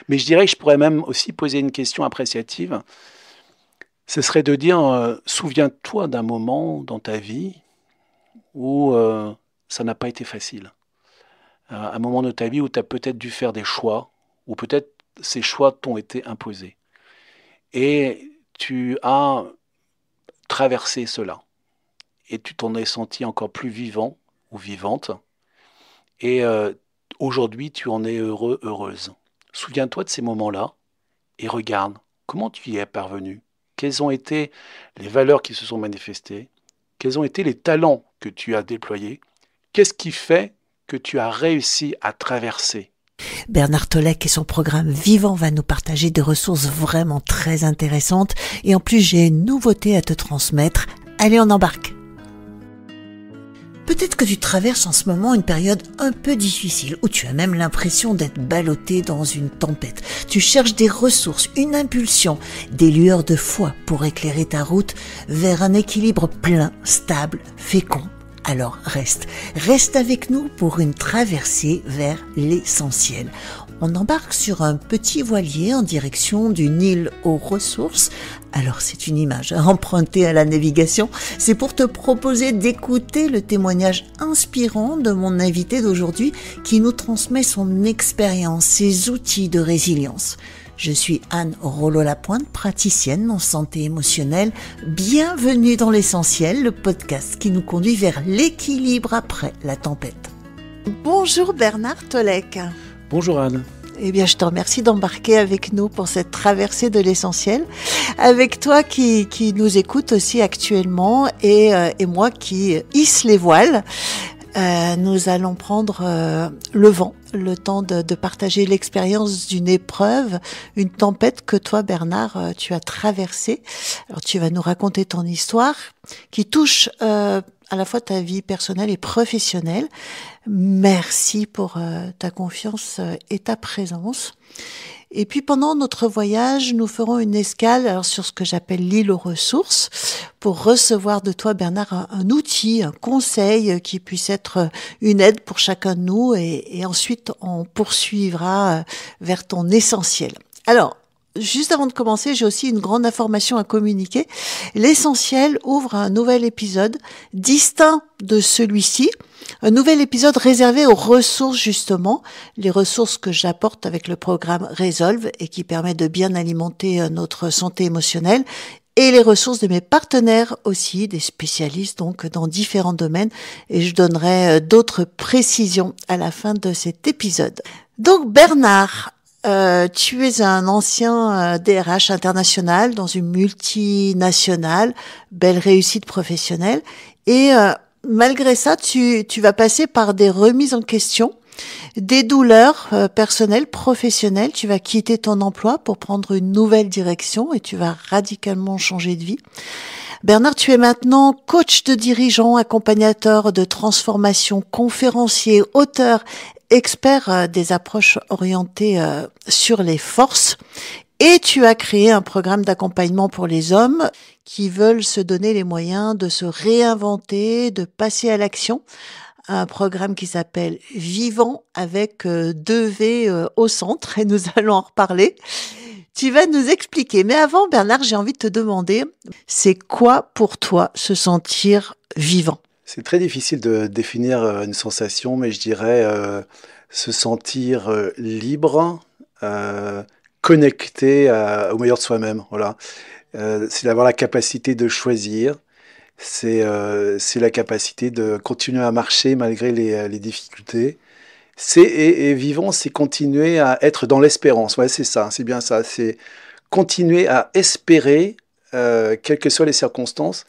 Mais je dirais que je pourrais même aussi poser une question appréciative. Ce serait de dire, souviens-toi d'un moment dans ta vie où ça n'a pas été facile. Un moment de ta vie où tu as peut-être dû faire des choix, ou peut-être ces choix t'ont été imposés. Et tu as traversé cela. Et tu t'en es senti encore plus vivant ou vivante. Et aujourd'hui, tu en es heureux, heureuse. Souviens-toi de ces moments-là et regarde comment tu y es parvenu. Quelles ont été les valeurs qui se sont manifestées? Quels ont été les talents que tu as déployés? Qu'est-ce qui fait que tu as réussi à traverser? Bernard Tolec et son programme Vivant va nous partager des ressources vraiment très intéressantes. Et en plus, j'ai une nouveauté à te transmettre. Allez, on embarque. Peut-être que tu traverses en ce moment une période un peu difficile, où tu as même l'impression d'être ballotté dans une tempête. Tu cherches des ressources, une impulsion, des lueurs de foi pour éclairer ta route vers un équilibre plein, stable, fécond. Alors reste avec nous pour une traversée vers l'essentiel. On embarque sur un petit voilier en direction d'une île aux ressources. Alors c'est une image à emprunter à la navigation. C'est pour te proposer d'écouter le témoignage inspirant de mon invité d'aujourd'hui qui nous transmet son expérience, ses outils de résilience. Je suis Anne Rollo-Lapointe, praticienne en santé émotionnelle. Bienvenue dans l'essentiel, le podcast qui nous conduit vers l'équilibre après la tempête. Bonjour Bernard Tolec. Bonjour Anne. Eh bien, je te remercie d'embarquer avec nous pour cette traversée de l'essentiel. Avec toi qui nous écoute aussi actuellement et moi qui hisse les voiles. Nous allons prendre le vent, le temps de partager l'expérience d'une épreuve, une tempête que toi, Bernard, tu as traversée. Alors, tu vas nous raconter ton histoire qui touche à la fois ta vie personnelle et professionnelle. Merci pour ta confiance et ta présence. Et puis pendant notre voyage, nous ferons une escale sur ce que j'appelle l'île aux ressources pour recevoir de toi, Bernard, un outil, un conseil qui puisse être une aide pour chacun de nous et ensuite on poursuivra vers ton essentiel. Alors, juste avant de commencer, j'ai aussi une grande information à communiquer. L'essentiel ouvre un nouvel épisode distinct de celui-ci. Un nouvel épisode réservé aux ressources justement, les ressources que j'apporte avec le programme Resolve et qui permet de bien alimenter notre santé émotionnelle et les ressources de mes partenaires aussi, des spécialistes donc dans différents domaines et je donnerai d'autres précisions à la fin de cet épisode. Donc Bernard, tu es un ancien DRH international dans une multinationale, belle réussite professionnelle et malgré ça, tu vas passer par des remises en question, des douleurs personnelles, professionnelles. Tu vas quitter ton emploi pour prendre une nouvelle direction et tu vas radicalement changer de vie. Bernard, tu es maintenant coach de dirigeants, accompagnateur de transformation, conférencier, auteur, expert des approches orientées sur les forces. Et tu as créé un programme d'accompagnement pour les hommes qui veulent se donner les moyens de se réinventer, de passer à l'action. Un programme qui s'appelle Vivant avec 2V au centre et nous allons en reparler. Tu vas nous expliquer. Mais avant, Bernard, j'ai envie de te demander, c'est quoi pour toi se sentir vivant? C'est très difficile de définir une sensation, mais je dirais se sentir libre, connecté au meilleur de soi-même. Voilà. C'est d'avoir la capacité de choisir, c'est la capacité de continuer à marcher malgré les difficultés. Et vivant, c'est continuer à être dans l'espérance. Ouais, c'est ça, c'est bien ça. C'est continuer à espérer, quelles que soient les circonstances.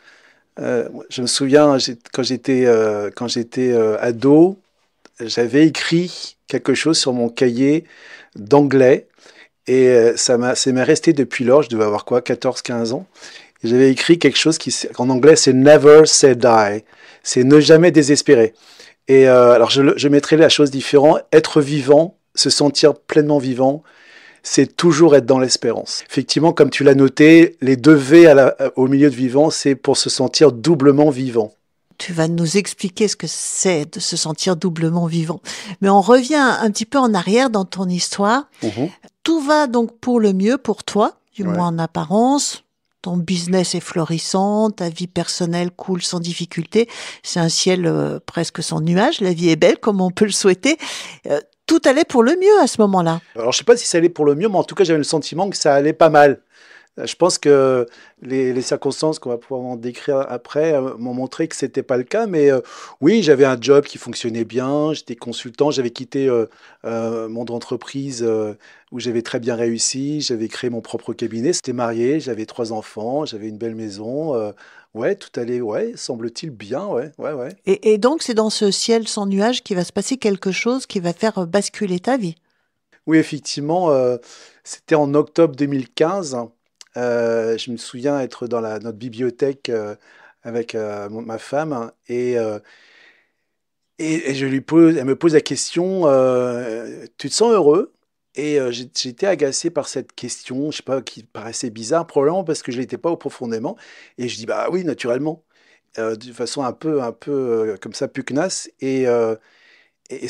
Je me souviens, quand j'étais ado, j'avais écrit quelque chose sur mon cahier d'anglais et ça m'est resté depuis lors. Je devais avoir quoi, 14-15 ans. Et j'avais écrit quelque chose en anglais, c'est Never Say Die. C'est ne jamais désespérer. Et alors je mettrai la chose différente. Être vivant, se sentir pleinement vivant, c'est toujours être dans l'espérance. Effectivement, comme tu l'as noté, les 2 V au milieu de vivant, c'est pour se sentir doublement vivant. Tu vas nous expliquer ce que c'est de se sentir doublement vivant. Mais on revient un petit peu en arrière dans ton histoire. Mhm. Tout va donc pour le mieux pour toi, du Ouais. moins en apparence. Ton business est florissant, ta vie personnelle coule sans difficulté. C'est un ciel presque sans nuages. La vie est belle comme on peut le souhaiter. Tout allait pour le mieux à ce moment-là. Alors, je sais pas si ça allait pour le mieux, mais en tout cas, j'avais le sentiment que ça allait pas mal. Je pense que les circonstances qu'on va pouvoir en décrire après m'ont montré que c'était pas le cas, mais oui, j'avais un job qui fonctionnait bien, j'étais consultant, j'avais quitté mon entreprise où j'avais très bien réussi, j'avais créé mon propre cabinet, j'étais marié, j'avais 3 enfants, j'avais une belle maison, ouais, tout allait, ouais, semble-t-il bien, ouais, ouais, ouais. Et donc, c'est dans ce ciel sans nuages qu'il va se passer quelque chose qui va faire basculer ta vie. Oui, effectivement, c'était en octobre 2015. Je me souviens être dans notre bibliothèque avec ma femme et elle me pose la question, tu te sens heureux? Et j'étais agacé par cette question, je sais pas, qui paraissait bizarre, probablement parce que je l'étais pas au profondément. Et je dis, bah oui, naturellement, de façon un peu comme ça, pugnace. Et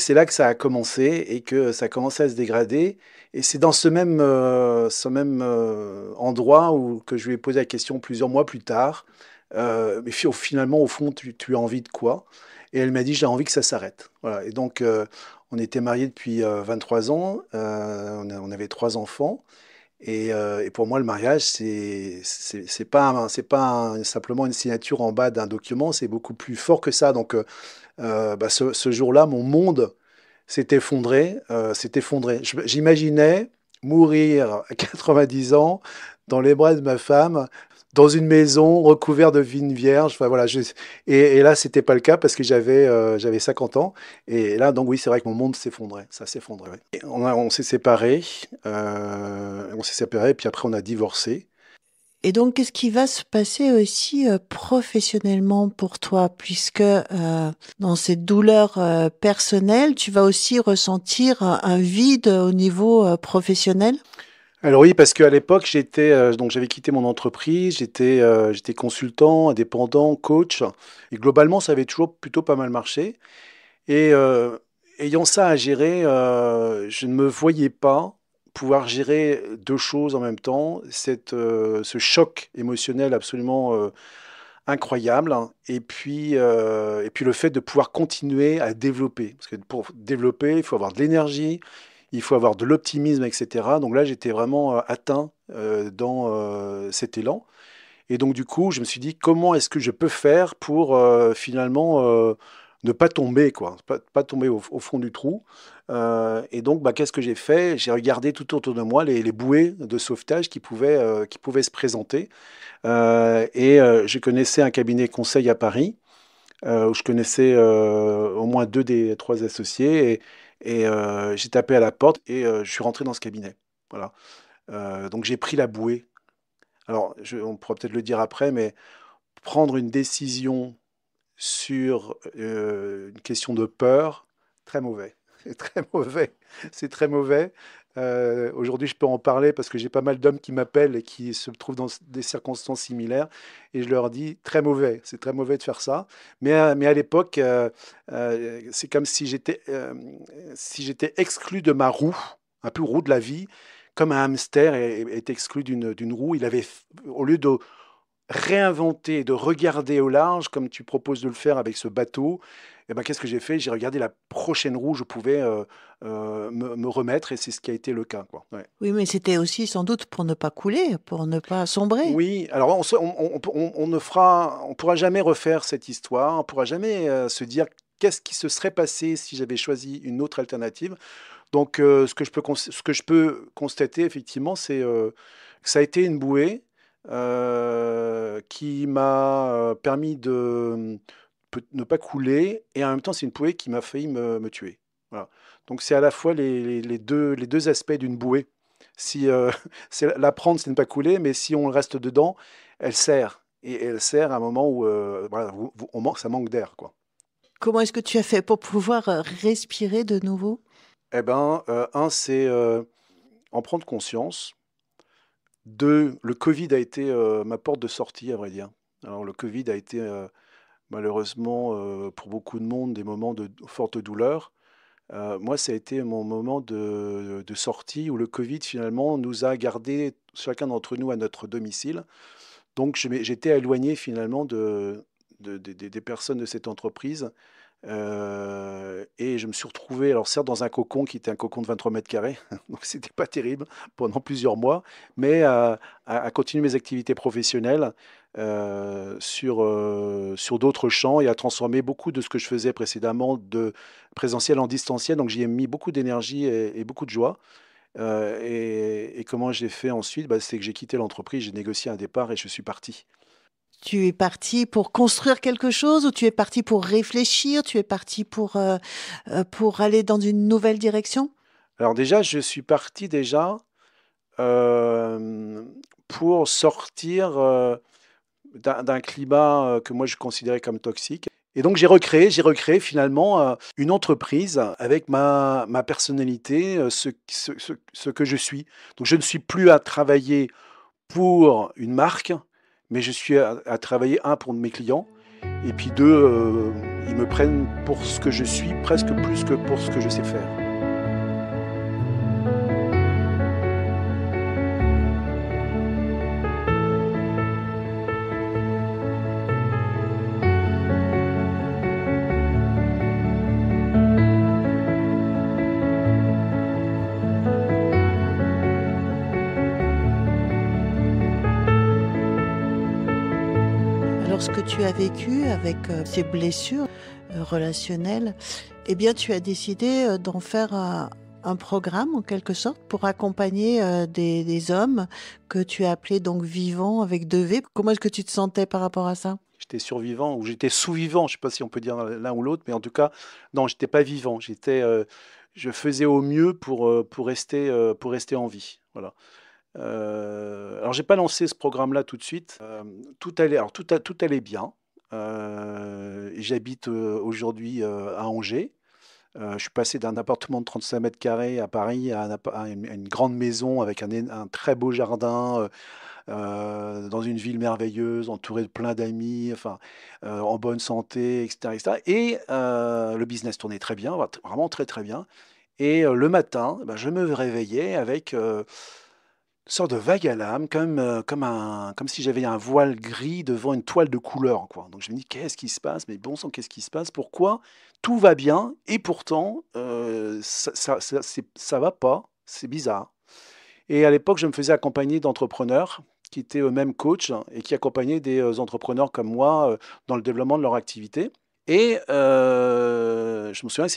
c'est là que ça a commencé et que ça a commencé à se dégrader. Et c'est dans ce même endroit où que je lui ai posé la question plusieurs mois plus tard. Mais finalement, au fond, tu as envie de quoi? Et elle m'a dit, j'ai envie que ça s'arrête. Voilà. Et donc, on était mariés depuis 23 ans. On avait 3 enfants. Et pour moi, le mariage, c'est pas simplement une signature en bas d'un document. C'est beaucoup plus fort que ça. Donc, bah, ce jour-là, mon monde s'est effondré. J'imaginais mourir à 90 ans dans les bras de ma femme, dans une maison recouverte de vignes vierges. Enfin, voilà, et là, c'était pas le cas parce que j'avais 50 ans. Et là, donc oui, c'est vrai que mon monde s'effondrait. Ça s'effondrait. Ouais. Et on s'est séparés. Puis après, on a divorcé. Et donc, qu'est-ce qui va se passer aussi professionnellement pour toi, puisque dans cette douleur personnelle, tu vas aussi ressentir un vide au niveau professionnel? Alors oui, parce qu'à l'époque, donc j'avais quitté mon entreprise, j'étais consultant, indépendant, coach, et globalement, ça avait toujours plutôt pas mal marché. Et ayant ça à gérer, je ne me voyais pas pouvoir gérer 2 choses en même temps, ce choc émotionnel absolument incroyable, hein, et puis le fait de pouvoir continuer à développer. Parce que pour développer, il faut avoir de l'énergie, il faut avoir de l'optimisme, etc. Donc là, j'étais vraiment atteint dans cet élan. Et donc, du coup, je me suis dit, comment est-ce que je peux faire pour finalement ne pas tomber, quoi, pas tomber au fond du trou. Et donc, bah, qu'est-ce que j'ai fait? J'ai regardé tout autour de moi les bouées de sauvetage qui pouvaient se présenter. Et je connaissais un cabinet conseil à Paris, où je connaissais au moins 2 des 3 associés. Et j'ai tapé à la porte et je suis rentré dans ce cabinet. Voilà. Donc j'ai pris la bouée. Alors, on pourra peut-être le dire après, mais prendre une décision sur une question de peur, très mauvais. C'est très mauvais. C'est très mauvais. Aujourd'hui, je peux en parler parce que j'ai pas mal d'hommes qui m'appellent et qui se trouvent dans des circonstances similaires. Et je leur dis, très mauvais. C'est très mauvais de faire ça. Mais à l'époque, c'est comme si j'étais exclu de ma roue, un peu roue de la vie, comme un hamster est exclu d'une roue. Au lieu de réinventer, de regarder au large, comme tu proposes de le faire avec ce bateau, eh ben, qu'est-ce que j'ai fait? J'ai regardé la prochaine roue où je pouvais me remettre, et c'est ce qui a été le cas, quoi. Ouais. Oui, mais c'était aussi sans doute pour ne pas couler, pour ne pas sombrer. Oui, alors on pourra jamais refaire cette histoire, on pourra jamais se dire qu'est-ce qui se serait passé si j'avais choisi une autre alternative. Donc, ce que je peux constater effectivement, c'est que ça a été une bouée qui m'a permis de ne pas couler, et en même temps, c'est une bouée qui m'a failli me tuer. Voilà. Donc, c'est à la fois les deux aspects d'une bouée. Si la prendre, c'est ne pas couler, mais si on reste dedans, elle sert. Et elle sert à un moment où voilà, ça manque d'air, quoi. Comment est-ce que tu as fait pour pouvoir respirer de nouveau? Eh ben, c'est en prendre conscience. Deux, le Covid a été ma porte de sortie, à vrai dire. Alors, le Covid a été malheureusement, pour beaucoup de monde, des moments de forte douleur. Moi, ça a été mon moment de sortie où le Covid, finalement, nous a gardés, chacun d'entre nous, à notre domicile. Donc, j'étais éloigné, finalement, des personnes de cette entreprise. Et je me suis retrouvé, alors certes, dans un cocon qui était un cocon de 23 mètres carrés, donc c'était pas terrible pendant plusieurs mois, mais à continuer mes activités professionnelles sur d'autres champs et à transformer beaucoup de ce que je faisais précédemment de présentiel en distanciel. Donc j'y ai mis beaucoup d'énergie et beaucoup de joie. Et comment j'ai fait ensuite? Bah, c'est que j'ai quitté l'entreprise, j'ai négocié un départ et je suis parti. Tu es parti pour construire quelque chose ou tu es parti pour réfléchir, tu es parti pour aller dans une nouvelle direction? Alors déjà, je suis parti déjà euh, pour sortir d'un climat que moi je considérais comme toxique. Et donc j'ai recréé finalement une entreprise avec ma personnalité, ce que je suis. Donc je ne suis plus à travailler pour une marque, mais je suis à travailler, un, pour mes clients, et puis deux, ils me prennent pour ce que je suis, presque plus que pour ce que je sais faire. Alors, ce que tu as vécu avec ces blessures relationnelles, eh bien, tu as décidé d'en faire un programme, en quelque sorte, pour accompagner des hommes que tu as appelés donc vivants avec 2 V. Comment est-ce que tu te sentais par rapport à ça? J'étais survivant ou j'étais sous-vivant, je ne sais pas si on peut dire l'un ou l'autre, mais en tout cas, non, j'étais pas vivant. Je faisais au mieux pour rester en vie. Voilà. Alors, j'ai pas lancé ce programme-là tout de suite. Tout allait bien. J'habite aujourd'hui à Angers. Je suis passé d'un appartement de 35 mètres carrés à Paris à une grande maison avec un très beau jardin, dans une ville merveilleuse, entouré de plein d'amis, enfin, en bonne santé, etc., etc. Et le business tournait très bien, vraiment très très bien. Et le matin, ben, je me réveillais avec une sorte de vague à l'âme, comme si j'avais un voile gris devant une toile de couleur, quoi. Donc je me dis, qu'est-ce qui se passe? Mais bon sang, qu'est-ce qui se passe? Pourquoi tout va bien et pourtant ça va pas? C'est bizarre. Et à l'époque, je me faisais accompagner d'entrepreneurs qui étaient eux-mêmes coachs et qui accompagnaient des entrepreneurs comme moi dans le développement de leur activité. Et je me souviens,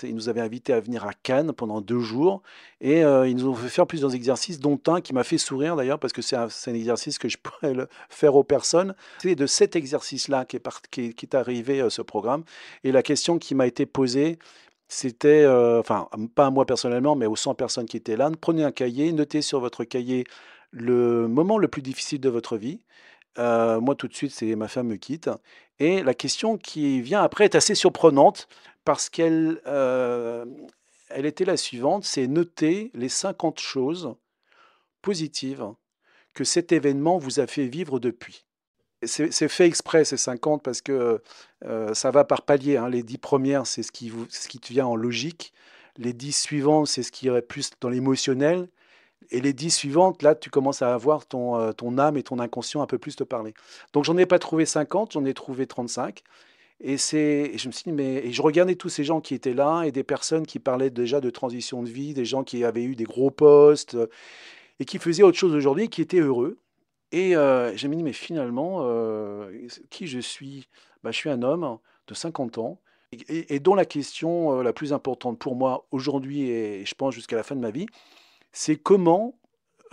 ils nous avaient invités à venir à Cannes pendant 2 jours et ils nous ont fait faire plusieurs exercices, dont un qui m'a fait sourire d'ailleurs parce que c'est un exercice que je pourrais faire aux personnes. C'est de cet exercice-là qui est arrivé ce programme. Et la question qui m'a été posée, c'était, enfin, pas à moi personnellement, mais aux 100 personnes qui étaient là: prenez un cahier, notez sur votre cahier le moment le plus difficile de votre vie. Moi, tout de suite, c'est ma femme me quitte. Et la question qui vient après est assez surprenante parce elle était la suivante, c'est noter les 50 choses positives que cet événement vous a fait vivre depuis. C'est fait exprès, ces 50, parce que ça va par palier, hein. Les 10 premières, c'est ce qui te vient en logique. Les 10 suivantes, c'est ce qui irait plus dans l'émotionnel. Et les 10 suivantes, là, tu commences à avoir ton âme et ton inconscient un peu plus te parler. Donc, j'en ai pas trouvé 50, j'en ai trouvé 35. Et je me suis dit, mais et je regardais tous ces gens qui étaient là et des personnes qui parlaient déjà de transition de vie, des gens qui avaient eu des gros postes et qui faisaient autre chose aujourd'hui, qui étaient heureux. Et je me dis, mais finalement, qui je suis? Bah, je suis un homme de 50 ans et dont la question la plus importante pour moi aujourd'hui et je pense jusqu'à la fin de ma vie, c'est comment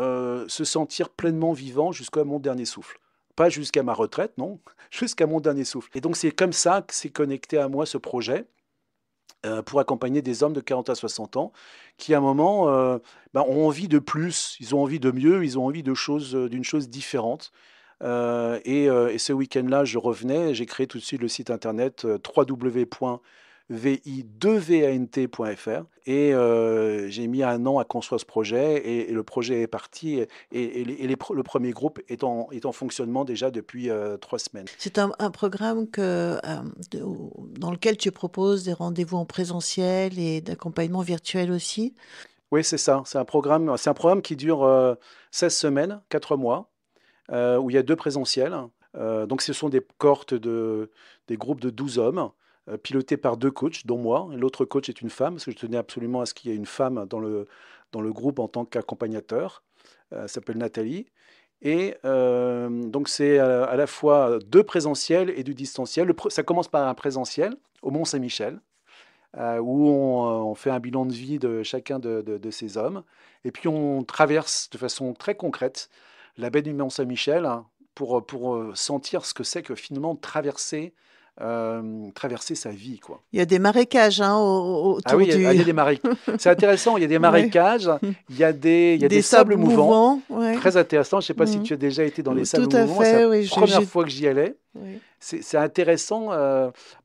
se sentir pleinement vivant jusqu'à mon dernier souffle. Pas jusqu'à ma retraite, non, jusqu'à mon dernier souffle. Et donc c'est comme ça que s'est connecté à moi ce projet pour accompagner des hommes de 40 à 60 ans qui, à un moment, ben, ont envie de plus, ils ont envie de mieux, ils ont envie d'une chose différente. Et ce week-end-là, je revenais, j'ai créé tout de suite le site internet vi2vant.fr. Et j'ai mis 1 an à construire ce projet et le projet est parti le premier groupe est en fonctionnement déjà depuis 3 semaines. C'est un programme dans lequel tu proposes des rendez-vous en présentiel et d'accompagnement virtuel aussi. Oui, c'est ça. C'est un programme qui dure 16 semaines, 4 mois, où il y a 2 présentiels. Donc ce sont des cohortes des groupes de 12 hommes, pilotés par 2 coachs, dont moi. L'autre coach est une femme, parce que je tenais absolument à ce qu'il y ait une femme dans le groupe en tant qu'accompagnateur. Elle s'appelle Nathalie. Et donc c'est à la fois 2 présentiels et du distanciel. Ça commence par un présentiel au Mont-Saint-Michel, où on fait un bilan de vie de chacun de ces hommes. Et puis on traverse de façon très concrète la baie du Mont-Saint-Michel, hein, pour sentir ce que c'est que finalement traverser sa vie, quoi. Il y a des marécages hein, Ah autour oui, il y du... a des marécages. C'est intéressant, il y a des Ouais. marécages, il y a des Des sables sables mouvants. mouvants, ouais. Très intéressant. Je ne sais pas si Mm. tu as déjà été dans les Tout sables à mouvants. C'est la fait, oui. première fois que j'y allais. Oui. C'est intéressant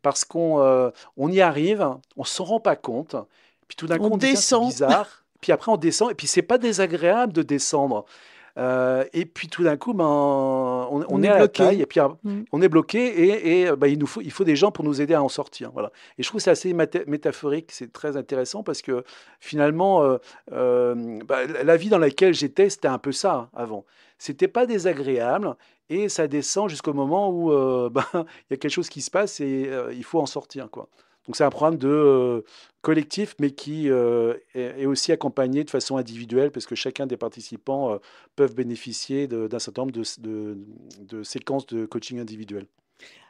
parce on y arrive, on ne s'en rend pas compte. Puis tout d'un On coup, on dit, tiens, c'est descend, bizarre. Puis après, on descend. Et puis, c'est pas désagréable de descendre. Et puis tout d'un coup, ben, on on est est à la taille. bloqué. Et puis Mm. on est bloqué. Ben, il faut des gens pour nous aider à en sortir. Voilà. Et je trouve que c'est assez métaphorique. C'est très intéressant parce que finalement, la vie dans laquelle j'étais, c'était un peu ça avant. C'était pas désagréable. Et ça descend jusqu'au moment où ben, il y a quelque chose qui se passe et il faut en sortir, quoi. Donc c'est un programme collectif, mais qui est aussi accompagné de façon individuelle, parce que chacun des participants peuvent bénéficier d'un certain nombre de séquences de coaching individuel.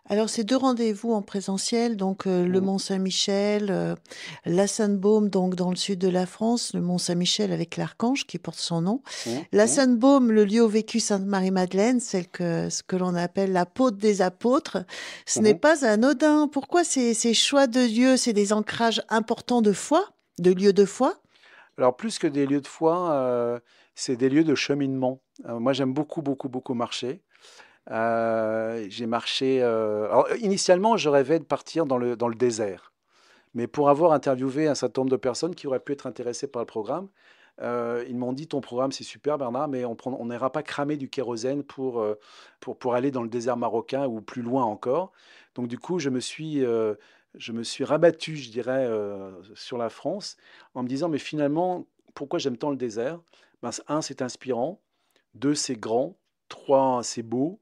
Alors, ces deux rendez-vous en présentiel, donc le Mhm, Mont-Saint-Michel, la Sainte-Baume, donc dans le sud de la France, le Mont-Saint-Michel avec l'Archange qui porte son nom. mhm, La mhm, Sainte-Baume, le lieu où vécut Sainte-Marie-Madeleine, ce que l'on appelle l'apôtre des apôtres, ce n'est mhm. pas anodin. Pourquoi ces choix de lieux, c'est des ancrages importants de foi, de lieux de foi? Alors plus que des lieux de foi, c'est des lieux de cheminement. Moi j'aime beaucoup, beaucoup, beaucoup marcher. J'ai marché. Alors, initialement, je rêvais de partir dans le désert. Mais pour avoir interviewé un certain nombre de personnes qui auraient pu être intéressées par le programme, ils m'ont dit, ton programme c'est super Bernard, mais on n'ira pas cramer du kérosène pour aller dans le désert marocain ou plus loin encore. Donc du coup, je me suis rabattu, je dirais, sur la France en me disant, mais finalement, pourquoi j'aime tant le désert? Ben, un, c'est inspirant. Deux, c'est grand. Trois, c'est beau.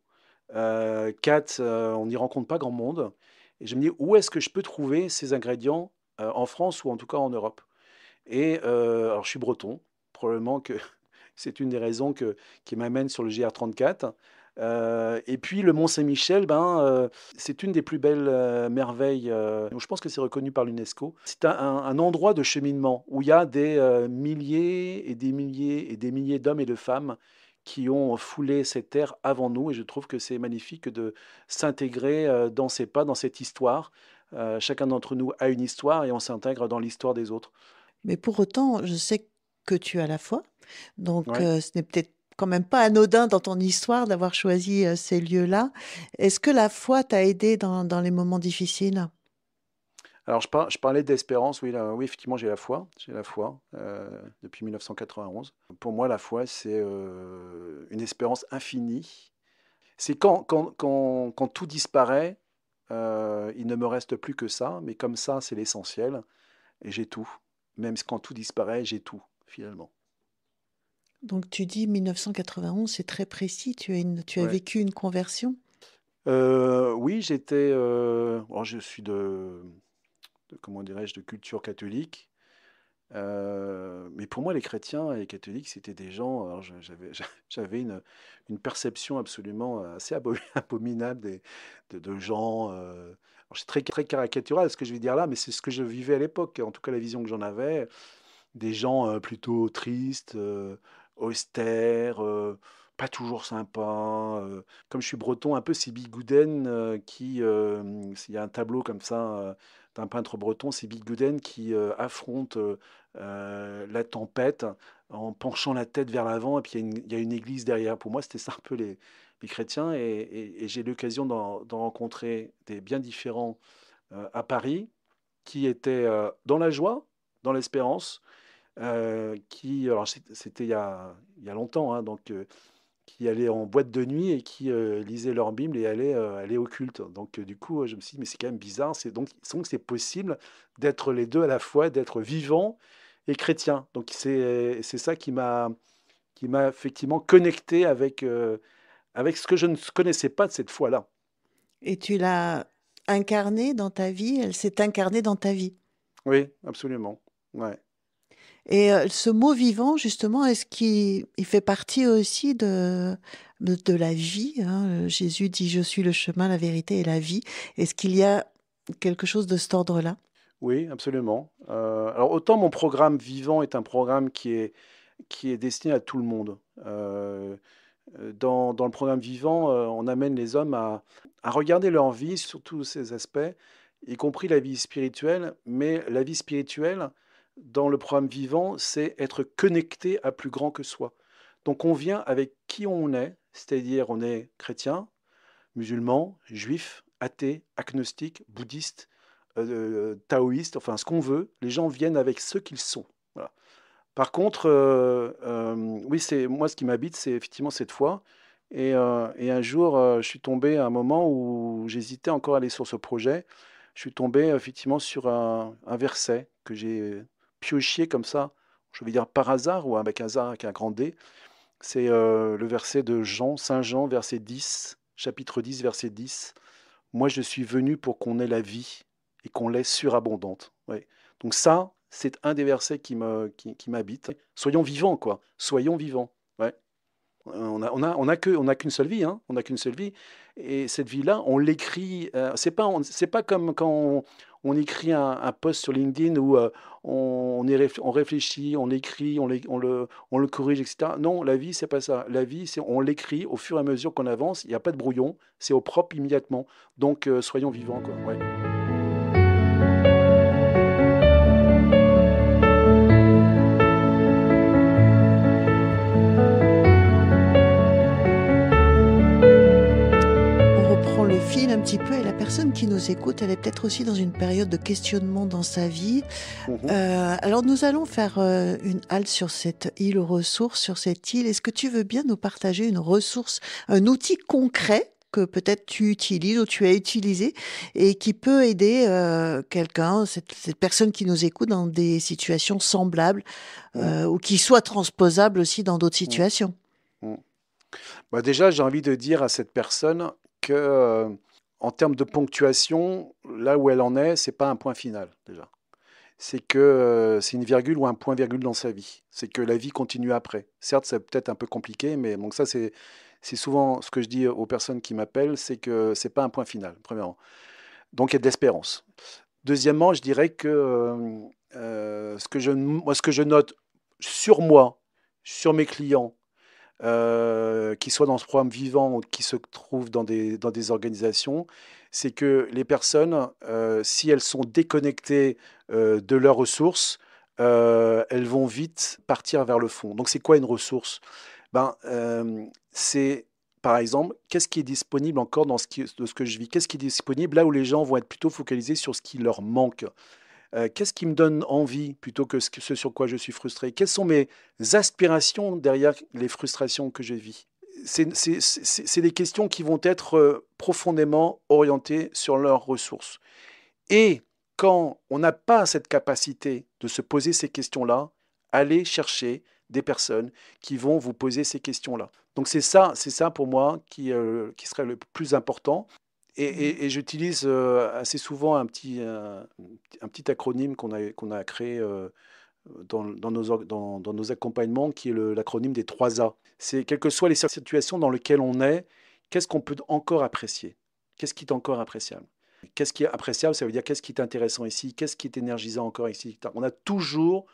Quatre, on n'y rencontre pas grand monde. Et je me dis, où est-ce que je peux trouver ces ingrédients en France ou en tout cas en Europe? Et alors, je suis breton, probablement que c'est une des raisons qui m'amène sur le GR34. Et puis le Mont-Saint-Michel, ben, c'est une des plus belles merveilles. Donc je pense que c'est reconnu par l'UNESCO. C'est un endroit de cheminement où il y a des milliers et des milliers et des milliers d'hommes et de femmes qui ont foulé cette terre avant nous. Et je trouve que c'est magnifique de s'intégrer dans ces pas, dans cette histoire. Chacun d'entre nous a une histoire et on s'intègre dans l'histoire des autres. Mais pour autant, je sais que tu as la foi, donc Ouais. ce n'est peut-être quand même pas anodin dans ton histoire d'avoir choisi ces lieux-là. Est-ce que la foi t'a aidé dans les moments difficiles? Alors, je parlais d'espérance, oui, oui, effectivement, j'ai la foi depuis 1991. Pour moi, la foi, c'est une espérance infinie. C'est quand tout disparaît, il ne me reste plus que ça, mais comme ça, c'est l'essentiel, et j'ai tout. Même quand tout disparaît, j'ai tout, finalement. Donc tu dis 1991, c'est très précis, tu as Ouais. vécu une conversion? Oui, je suis comment dirais-je, de culture catholique. Mais pour moi, les chrétiens et les catholiques, c'était des gens. Alors, j'avais une perception absolument assez abominable de gens. Alors, c'est très, très caricatural ce que je vais dire là, mais c'est ce que je vivais à l'époque. En tout cas, la vision que j'en avais, des gens plutôt tristes, austères, pas toujours sympas. Comme je suis breton, un peu c'est Bigouden il y a un tableau comme ça d'un peintre breton, c'est Bigouden qui affronte la tempête en penchant la tête vers l'avant, et puis il y a une église derrière. Pour moi, c'était ça un peu les chrétiens, et j'ai eu l'occasion d'en rencontrer des bien différents à Paris. qui était dans la joie, dans l'espérance, alors c'était il y a longtemps, hein, donc qui allaient en boîte de nuit et qui lisaient leur Bible et allaient au culte. Donc du coup, je me suis dit, mais c'est quand même bizarre. Donc c'est possible d'être les deux à la fois, d'être vivant et chrétien. Donc c'est ça qui m'a effectivement connecté avec ce que je ne connaissais pas de cette foi-là. Et tu l'as incarnée dans ta vie, elle s'est incarnée dans ta vie. Oui, absolument. Ouais. Et ce mot vivant, justement, est-ce qu'il il fait partie aussi de la vie, hein? Jésus dit, je suis le chemin, la vérité et la vie. Est-ce qu'il y a quelque chose de cet ordre-là? Oui, absolument. Alors autant mon programme Vivant est un programme qui est destiné à tout le monde. Dans le programme Vivant, on amène les hommes à regarder leur vie sur tous ces aspects, y compris la vie spirituelle. Mais la vie spirituelle, dans le programme Vivant, c'est être connecté à plus grand que soi. Donc on vient avec qui on est, c'est-à-dire on est chrétien, musulman, juif, athée, agnostique, bouddhiste, taoïste, enfin ce qu'on veut. Les gens viennent avec ce qu'ils sont. Voilà. Par contre, oui, c'est moi ce qui m'habite, c'est effectivement cette foi. Et un jour, je suis tombé à un moment où j'hésitais encore à aller sur ce projet. Je suis tombé effectivement sur un verset que j'ai pioché comme ça, je vais dire par hasard ou avec hasard avec un grand D. C'est le verset de Jean, Saint Jean, verset 10, chapitre 10, verset 10. Moi, je suis venu pour qu'on ait la vie et qu'on l'ait surabondante. Ouais. Donc ça, c'est un des versets qui m'habite. Soyons vivants, quoi. Soyons vivants. Ouais. On a qu'une seule vie, hein. On n'a qu'une seule vie. Et cette vie-là, on l'écrit. C'est pas comme quand on écrit un post sur LinkedIn où on réfléchit, on écrit, on le corrige, etc. Non, la vie, c'est pas ça. La vie, c'est on l'écrit au fur et à mesure qu'on avance. Il n'y a pas de brouillon. C'est au propre immédiatement. Donc, soyons vivants, quoi. Ouais. On reprend le fil un petit peu et la personne qui nous écoute, elle est peut-être aussi dans une période de questionnement dans sa vie. Mhm. Alors nous allons faire une halte sur cette île aux ressources, sur cette île. Est-ce que tu veux bien nous partager une ressource, un outil concret que peut-être tu utilises ou tu as utilisé et qui peut aider quelqu'un, cette personne qui nous écoute dans des situations semblables Mhm. ou qui soit transposable aussi dans d'autres Mhm. situations? Mhm. Bah, déjà, j'ai envie de dire à cette personne que, en termes de ponctuation, là où elle en est, c'est pas un point final, déjà. C'est que c'est une virgule ou un point-virgule dans sa vie. C'est que la vie continue après. Certes, c'est peut-être un peu compliqué, mais donc ça, c'est souvent ce que je dis aux personnes qui m'appellent, c'est que c'est pas un point final, premièrement. Donc, il y a de l'espérance. Deuxièmement, je dirais que ce que je note sur moi, sur mes clients, qui soient dans ce programme vivant ou qui se trouvent dans des organisations, c'est que les personnes, si elles sont déconnectées de leurs ressources, elles vont vite partir vers le fond. Donc c'est quoi une ressource? C'est par exemple, qu'est-ce qui est disponible encore de ce que je vis? Qu'est-ce qui est disponible là où les gens vont être plutôt focalisés sur ce qui leur manque? Qu'est-ce qui me donne envie plutôt que ce sur quoi je suis frustré? Quelles sont mes aspirations derrière les frustrations que je vis? C'est des questions qui vont être profondément orientées sur leurs ressources. Et quand on n'a pas cette capacité de se poser ces questions-là, allez chercher des personnes qui vont vous poser ces questions-là. Donc c'est ça pour moi qui serait le plus important. Et, Mhm. j'utilise assez souvent un petit acronyme qu'on a créé dans nos accompagnements, qui est l'acronyme des 3 A. C'est quelles que soient les situations dans lesquelles on est, qu'est-ce qu'on peut encore apprécier? Qu'est-ce qui est encore appréciable? Qu'est-ce qui est appréciable? Ça veut dire qu'est-ce qui est intéressant ici? Qu'est-ce qui est énergisant encore ici? On a toujours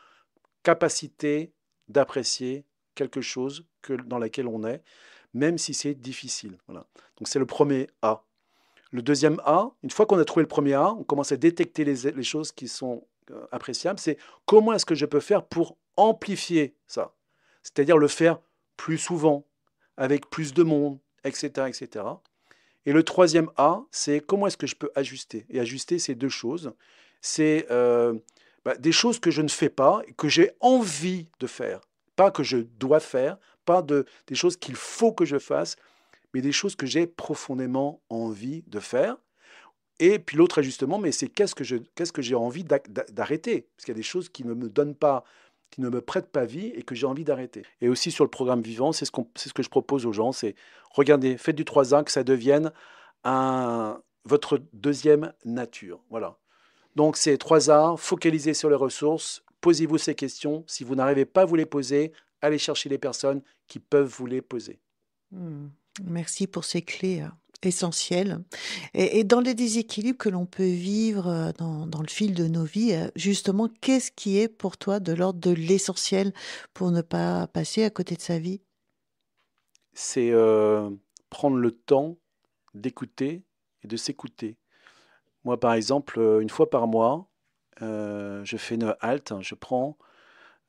capacité d'apprécier quelque chose dans laquelle on est, même si c'est difficile. Voilà. Donc c'est le premier A. Le deuxième A, une fois qu'on a trouvé le premier A, on commence à détecter les choses qui sont appréciables. C'est comment est-ce que je peux faire pour amplifier ça? C'est-à-dire le faire plus souvent, avec plus de monde, etc., etc. Et cetera. Et le troisième A, c'est comment est-ce que je peux ajuster? Et ajuster, c'est deux choses. C'est des choses que je ne fais pas et que j'ai envie de faire. Pas que je dois faire, pas des choses qu'il faut que je fasse, mais des choses que j'ai profondément envie de faire. Et puis l'autre ajustement, mais c'est qu'est-ce que j'ai envie d'arrêter? Parce qu'il y a des choses qui ne me donnent pas, qui ne me prêtent pas vie et que j'ai envie d'arrêter. Et aussi sur le programme vivant, c'est ce que je propose aux gens, c'est regardez, faites du 3A, que ça devienne votre deuxième nature. Voilà. Donc c'est 3A, focalisez sur les ressources, posez-vous ces questions. Si vous n'arrivez pas à vous les poser, allez chercher les personnes qui peuvent vous les poser. Merci pour ces clés essentielles. Et dans les déséquilibres que l'on peut vivre dans le fil de nos vies, justement, qu'est-ce qui est pour toi de l'ordre de l'essentiel pour ne pas passer à côté de sa vie? C'est prendre le temps d'écouter et de s'écouter. Moi, par exemple, une fois par mois, je fais une halte, je prends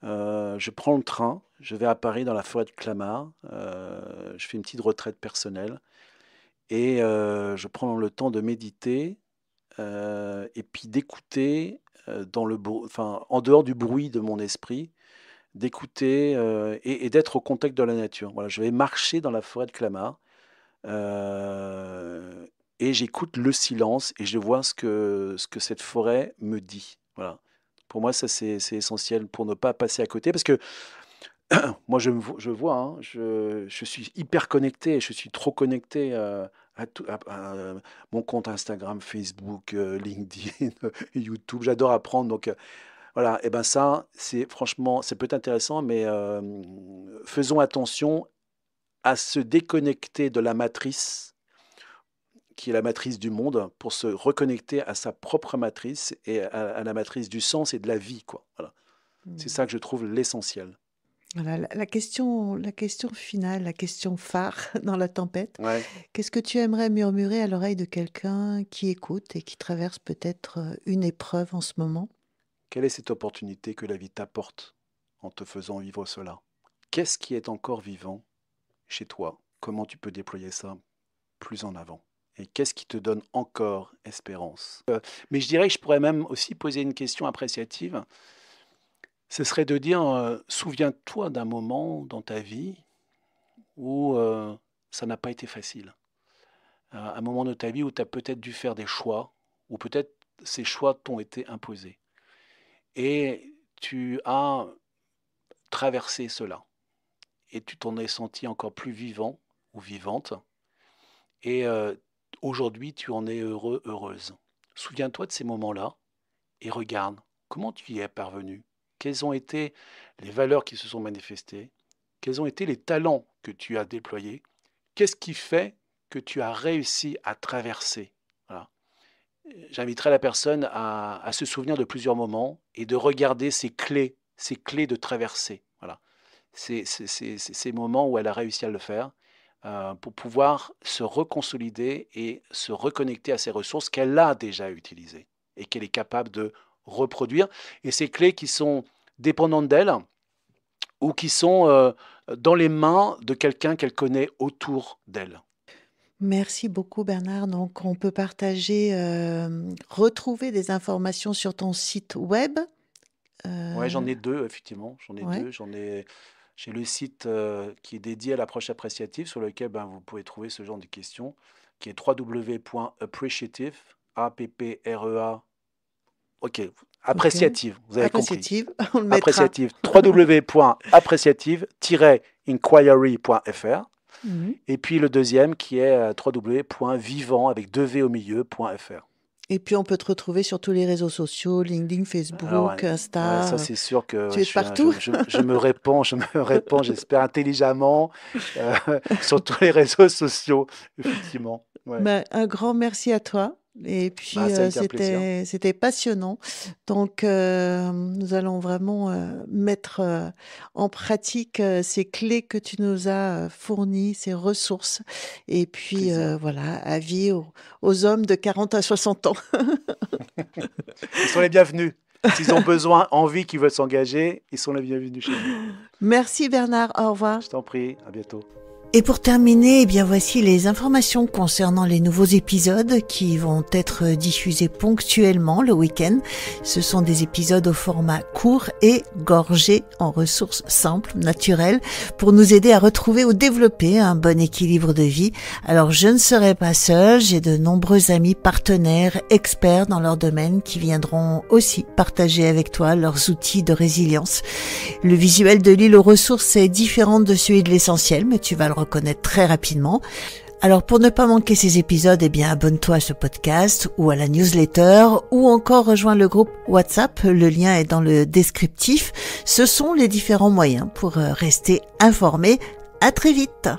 le train, je vais à Paris dans la forêt de Clamart, je fais une petite retraite personnelle et je prends le temps de méditer et puis d'écouter en dehors du bruit de mon esprit, d'écouter et d'être au contact de la nature. Voilà, je vais marcher dans la forêt de Clamart et j'écoute le silence et je vois ce que cette forêt me dit. Voilà. Pour moi, ça, c'est essentiel pour ne pas passer à côté. Parce que moi, je vois, hein, je suis hyper connecté, je suis trop connecté à mon compte Instagram, Facebook, LinkedIn, YouTube. J'adore apprendre. Donc, voilà. Et ben ça, franchement, c'est peut-être intéressant, mais faisons attention à se déconnecter de la matrice qui est la matrice du monde, pour se reconnecter à sa propre matrice et à la matrice du sens et de la vie, quoi. Voilà. C'est ça que je trouve l'essentiel. Voilà, la question finale, la question phare dans la tempête. Ouais. Qu'est-ce que tu aimerais murmurer à l'oreille de quelqu'un qui écoute et qui traverse peut-être une épreuve en ce moment? Quelle est cette opportunité que la vie t'apporte en te faisant vivre cela? Qu'est-ce qui est encore vivant chez toi? Comment tu peux déployer ça plus en avant? Et qu'est-ce qui te donne encore espérance? Mais je dirais que je pourrais même aussi poser une question appréciative. Ce serait de dire, souviens-toi d'un moment dans ta vie où ça n'a pas été facile. Un moment de ta vie où tu as peut-être dû faire des choix, ou peut-être ces choix t'ont été imposés. Et tu as traversé cela. Et tu t'en es senti encore plus vivant ou vivante. Et aujourd'hui, tu en es heureux, heureuse. Souviens-toi de ces moments-là et regarde comment tu y es parvenu. Quelles ont été les valeurs qui se sont manifestées? Quels ont été les talents que tu as déployés? Qu'est-ce qui fait que tu as réussi à traverser? Voilà. J'inviterai la personne à se souvenir de plusieurs moments et de regarder ces clés de traversée. Voilà. Ces moments où elle a réussi à le faire pour pouvoir se reconsolider et se reconnecter à ses ressources qu'elle a déjà utilisées et qu'elle est capable de reproduire. Et ces clés qui sont dépendantes d'elle ou qui sont dans les mains de quelqu'un qu'elle connaît autour d'elle. Merci beaucoup Bernard. Donc on peut partager, retrouver des informations sur ton site web. Ouais, j'en ai deux, effectivement. J'en ai Ouais. deux. J'ai le site qui est dédié à l'approche appréciative, sur lequel vous pouvez trouver ce genre de questions, qui est www.appreciative, A-P-P-R-E-A, ok, Ok. appréciative, vous avez compris. Appréciative, on le mettra. Appréciative, www.appréciative-inquiry.fr. Mhm. Et puis le deuxième qui est www.vivant avec 2V au milieu.fr. Et puis on peut te retrouver sur tous les réseaux sociaux, LinkedIn, Alors, Facebook, ouais, Insta. ça c'est sûr que Tu es partout. je me répands, j'espère intelligemment sur tous les réseaux sociaux, effectivement. Ouais. Ben, un grand merci à toi. Et puis Ça a été un plaisir. c'était passionnant. Donc nous allons vraiment mettre en pratique ces clés que tu nous as fournies, ces ressources. Et puis Plaisir. voilà, avis aux hommes de 40 à 60 ans. Ils sont les bienvenus. S'ils ont besoin, envie, qu'ils veulent s'engager, ils sont les bienvenus chez nous. Merci Bernard, au revoir. Je t'en prie, à bientôt. Et pour terminer, eh bien voici les informations concernant les nouveaux épisodes qui vont être diffusés ponctuellement le week-end. Ce sont des épisodes au format court et gorgé en ressources simples, naturelles, pour nous aider à retrouver ou développer un bon équilibre de vie. Alors je ne serai pas seule, j'ai de nombreux amis partenaires, experts dans leur domaine qui viendront aussi partager avec toi leurs outils de résilience. Le visuel de l'île aux ressources est différent de celui de l'essentiel, mais tu vas le reconnaître très rapidement. Alors pour ne pas manquer ces épisodes, eh bien abonne-toi à ce podcast ou à la newsletter ou encore rejoins le groupe WhatsApp. Le lien est dans le descriptif. Ce sont les différents moyens pour rester informé. À très vite.